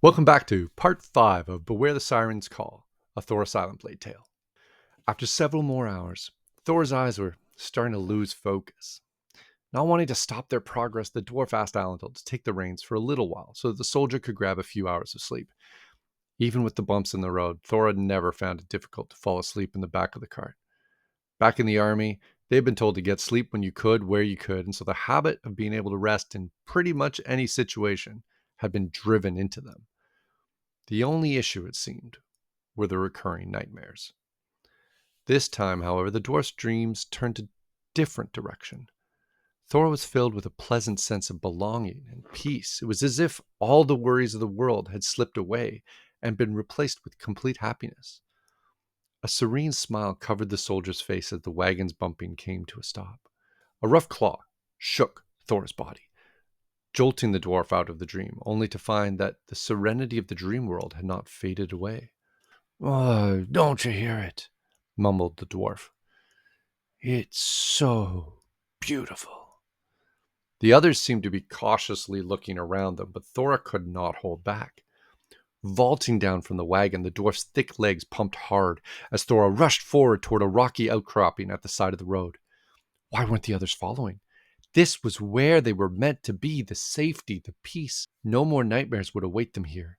Welcome back to part 5 of Beware the Siren's Call, a Thora Silentblade tale. After several more hours, Thora's eyes were starting to lose focus. Not wanting to stop their progress, the dwarf asked Alendil to take the reins for a little while so that the soldier could grab a few hours of sleep. Even with the bumps in the road, Thora never found it difficult to fall asleep in the back of the cart. Back in the army, they had been told to get sleep when you could, where you could, and so the habit of being able to rest in pretty much any situation had been driven into them. The only issue, it seemed, were the recurring nightmares. This time, however, the dwarf's dreams turned a different direction. Thora was filled with a pleasant sense of belonging and peace. It was as if all the worries of the world had slipped away and been replaced with complete happiness. A serene smile covered the soldier's face as the wagon's bumping came to a stop. A rough claw shook Thora's body, jolting the dwarf out of the dream, only to find that the serenity of the dream world had not faded away. "Oh, don't you hear it?" mumbled the dwarf. "It's so beautiful." The others seemed to be cautiously looking around them, but Thora could not hold back. Vaulting down from the wagon, the dwarf's thick legs pumped hard as Thora rushed forward toward a rocky outcropping at the side of the road. Why weren't the others following? This was where they were meant to be, the safety, the peace. No more nightmares would await them here.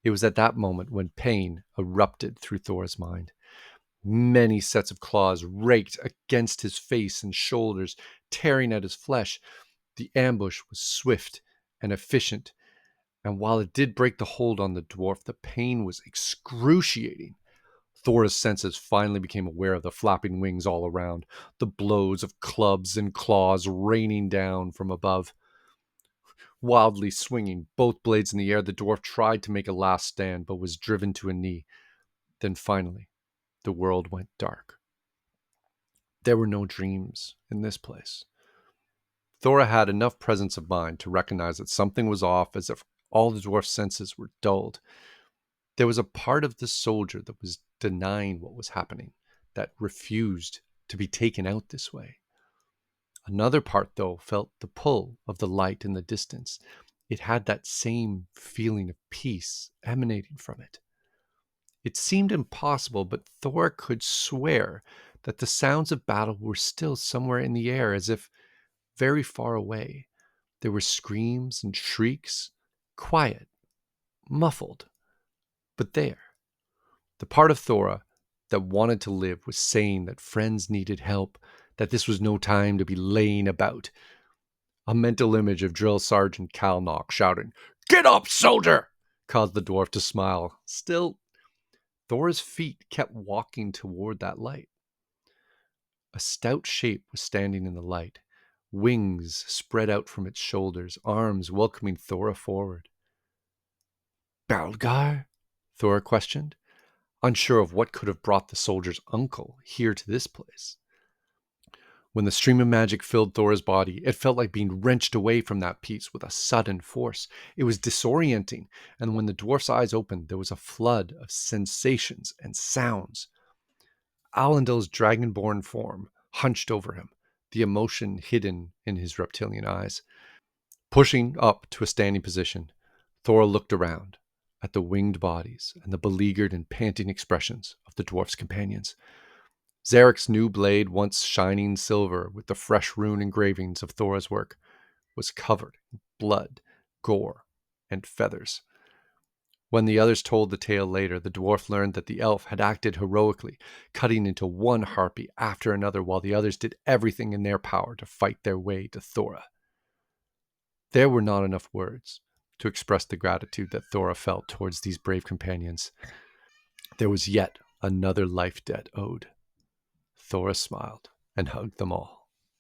It was at that moment when pain erupted through Thora's mind. Many sets of claws raked against his face and shoulders, tearing at his flesh. The ambush was swift and efficient, and while it did break the hold on the dwarf, the pain was excruciating. Thora's senses finally became aware of the flapping wings all around, the blows of clubs and claws raining down from above. Wildly swinging both blades in the air, the dwarf tried to make a last stand, but was driven to a knee. Then finally, the world went dark. There were no dreams in this place. Thora had enough presence of mind to recognize that something was off, as if all the dwarf's senses were dulled. There was a part of the soldier that was denying what was happening, that refused to be taken out this way. Another part, though, felt the pull of the light in the distance. It had that same feeling of peace emanating from it. It seemed impossible, but Thor could swear that the sounds of battle were still somewhere in the air, as if very far away. There were screams and shrieks, quiet, muffled, but there. The part of Thora that wanted to live was saying that friends needed help, that this was no time to be laying about. A mental image of Drill Sergeant Calnock shouting, "Get up, soldier!" caused the dwarf to smile. Still, Thora's feet kept walking toward that light. A stout shape was standing in the light, wings spread out from its shoulders, arms welcoming Thora forward. "Balgar?" Thora questioned, unsure of what could have brought the soldier's uncle here to this place. When the stream of magic filled Thora's body, it felt like being wrenched away from that peace with a sudden force. It was disorienting, and when the dwarf's eyes opened, there was a flood of sensations and sounds. Alendil's dragonborn form hunched over him, the emotion hidden in his reptilian eyes. Pushing up to a standing position, Thora looked around at the winged bodies and the beleaguered and panting expressions of the dwarf's companions. Zarek's new blade, once shining silver with the fresh rune engravings of Thora's work, was covered in blood, gore, and feathers. When the others told the tale later, the dwarf learned that the elf had acted heroically, cutting into one harpy after another while the others did everything in their power to fight their way to Thora. There were not enough words to express the gratitude that Thora felt towards these brave companions. There was yet another life debt owed. Thora smiled and hugged them all.